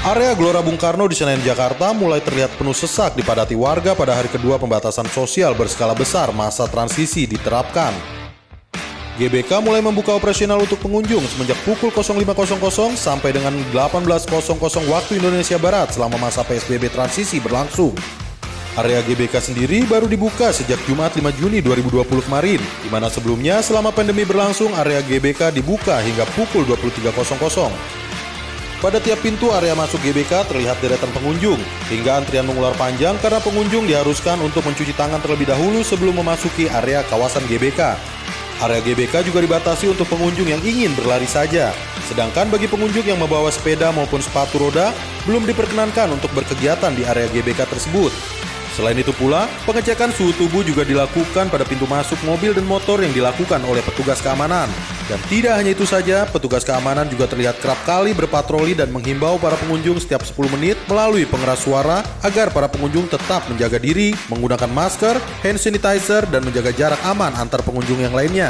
Area Gelora Bung Karno di Senayan, Jakarta mulai terlihat penuh sesak dipadati warga pada hari kedua pembatasan sosial berskala besar masa transisi diterapkan. GBK mulai membuka operasional untuk pengunjung semenjak pukul 05.00 sampai dengan 18.00 waktu Indonesia Barat selama masa PSBB transisi berlangsung. Area GBK sendiri baru dibuka sejak Jumat 5 Juni 2020 kemarin, di mana sebelumnya selama pandemi berlangsung area GBK dibuka hingga pukul 23.00. Pada tiap pintu area masuk GBK terlihat deretan pengunjung, hingga antrian mengular panjang karena pengunjung diharuskan untuk mencuci tangan terlebih dahulu sebelum memasuki area kawasan GBK. Area GBK juga dibatasi untuk pengunjung yang ingin berlari saja, sedangkan bagi pengunjung yang membawa sepeda maupun sepatu roda belum diperkenankan untuk berkegiatan di area GBK tersebut. Selain itu pula, pengecekan suhu tubuh juga dilakukan pada pintu masuk mobil dan motor yang dilakukan oleh petugas keamanan. Dan tidak hanya itu saja, petugas keamanan juga terlihat kerap kali berpatroli dan menghimbau para pengunjung setiap 10 menit melalui pengeras suara agar para pengunjung tetap menjaga diri, menggunakan masker, hand sanitizer, dan menjaga jarak aman antar pengunjung yang lainnya.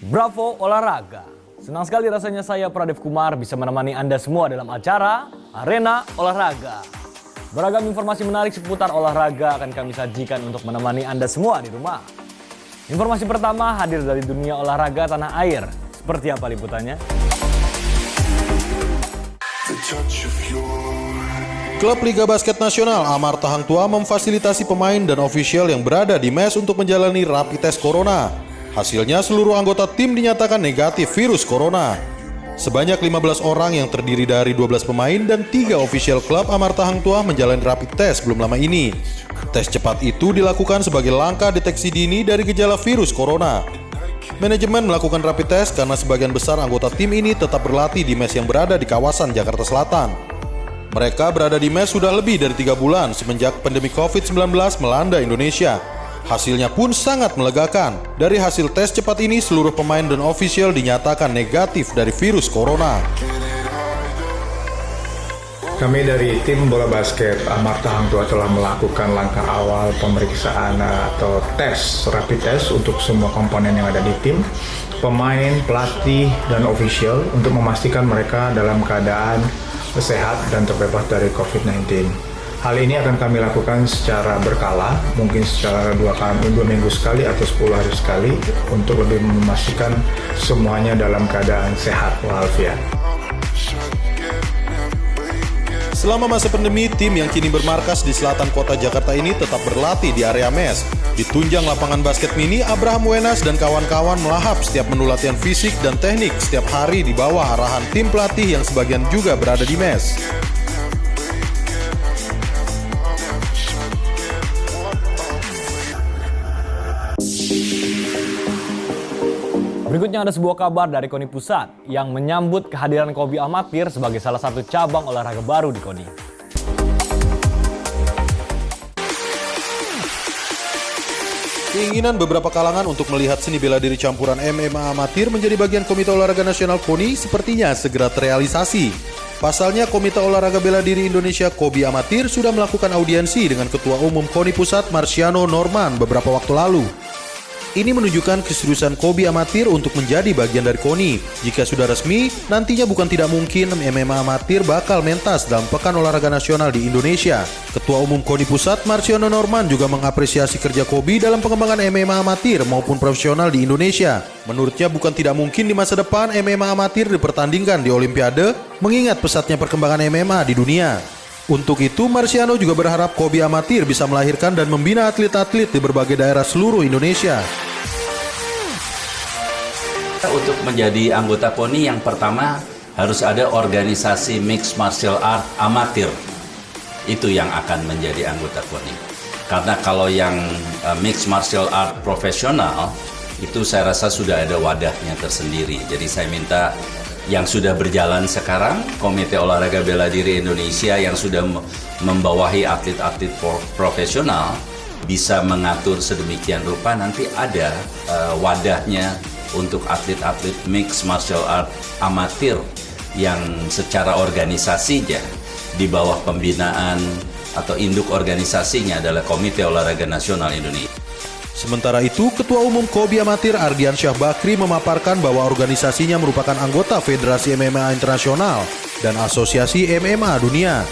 Bravo Olahraga. Senang sekali rasanya saya Pradev Kumar bisa menemani Anda semua dalam acara Arena Olahraga. Beragam informasi menarik seputar olahraga akan kami sajikan untuk menemani Anda semua di rumah. Informasi pertama hadir dari dunia olahraga tanah air. Seperti apa liputannya? Klub Liga Basket Nasional Amarta Hang Tuah memfasilitasi pemain dan ofisial yang berada di mes untuk menjalani rapid test corona. Hasilnya seluruh anggota tim dinyatakan negatif virus corona. Sebanyak 15 orang yang terdiri dari 12 pemain dan 3 official klub Amarta Hang Tuah menjalani rapid test belum lama ini. Tes cepat itu dilakukan sebagai langkah deteksi dini dari gejala virus corona. Manajemen melakukan rapid test karena sebagian besar anggota tim ini tetap berlatih di mes yang berada di kawasan Jakarta Selatan. Mereka berada di mes sudah lebih dari 3 bulan semenjak pandemi COVID-19 melanda Indonesia. Hasilnya pun sangat melegakan. Dari hasil tes cepat ini, seluruh pemain dan ofisial dinyatakan negatif dari virus corona. Kami dari tim bola basket Amarta Hang Tuah telah melakukan langkah awal pemeriksaan atau tes, rapid test untuk semua komponen yang ada di tim, pemain, pelatih, dan ofisial untuk memastikan mereka dalam keadaan sehat dan terbebas dari COVID-19. Hal ini akan kami lakukan secara berkala, mungkin secara 2 minggu sekali atau 10 hari sekali, untuk lebih memastikan semuanya dalam keadaan sehat walafiat. Selama masa pandemi, tim yang kini bermarkas di selatan kota Jakarta ini tetap berlatih di area mes. Di tunjang lapangan basket mini, Abraham Wenas dan kawan-kawan melahap setiap menu latihan fisik dan teknik setiap hari di bawah arahan tim pelatih yang sebagian juga berada di mes. Berikutnya ada sebuah kabar dari KONI Pusat yang menyambut kehadiran Kobi Amatir sebagai salah satu cabang olahraga baru di KONI. Keinginan beberapa kalangan untuk melihat seni bela diri campuran MMA amatir menjadi bagian Komite Olahraga Nasional KONI sepertinya segera terrealisasi. Pasalnya, Komite Olahraga Bela Diri Indonesia Kobi Amatir sudah melakukan audiensi dengan Ketua Umum KONI Pusat Marciano Norman beberapa waktu lalu. Ini menunjukkan keseriusan Kobi Amatir untuk menjadi bagian dari KONI. Jika sudah resmi, nantinya bukan tidak mungkin MMA amatir bakal mentas dalam Pekan Olahraga Nasional di Indonesia. Ketua Umum KONI Pusat Marciano Norman juga mengapresiasi kerja Kobi dalam pengembangan MMA amatir maupun profesional di Indonesia. Menurutnya bukan tidak mungkin di masa depan MMA amatir dipertandingkan di Olimpiade, mengingat pesatnya perkembangan MMA di dunia. Untuk itu, Marciano juga berharap Kobi Amatir bisa melahirkan dan membina atlet-atlet di berbagai daerah seluruh Indonesia. Untuk menjadi anggota KONI, yang pertama harus ada organisasi mixed martial art amatir. Itu yang akan menjadi anggota KONI. Karena kalau yang mixed martial art profesional, itu saya rasa sudah ada wadahnya tersendiri. Jadi saya minta yang sudah berjalan sekarang, Komite Olahraga Bela Diri Indonesia yang sudah membawahi atlet-atlet profesional bisa mengatur sedemikian rupa, nanti ada wadahnya untuk atlet-atlet mixed martial art amatir yang secara organisasinya di bawah pembinaan atau induk organisasinya adalah Komite Olahraga Nasional Indonesia. Sementara itu, Ketua Umum Kobi Amatir Ardian Syah Bakri memaparkan bahwa organisasinya merupakan anggota Federasi MMA Internasional dan Asosiasi MMA Dunia.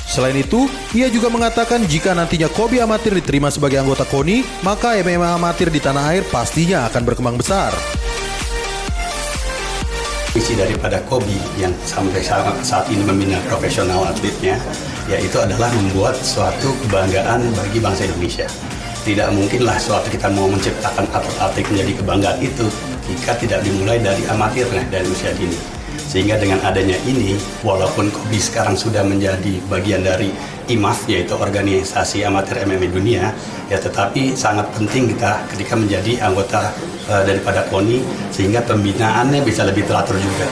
Selain itu, ia juga mengatakan jika nantinya Kobi Amatir diterima sebagai anggota KONI, maka MMA amatir di tanah air pastinya akan berkembang besar. Visi daripada Kobi yang sampai saat ini membina profesional atletnya, yaitu adalah membuat suatu kebanggaan bagi bangsa Indonesia. Tidak mungkinlah suatu kita mau menciptakan atlet menjadi kebanggaan itu jika tidak dimulai dari amatirnya, dari usia dini. Sehingga dengan adanya ini, walaupun Kobi sekarang sudah menjadi bagian dari IMAF, yaitu Organisasi Amatir MMA Dunia, ya tetapi sangat penting kita ketika menjadi anggota daripada KONI, sehingga pembinaannya bisa lebih teratur juga.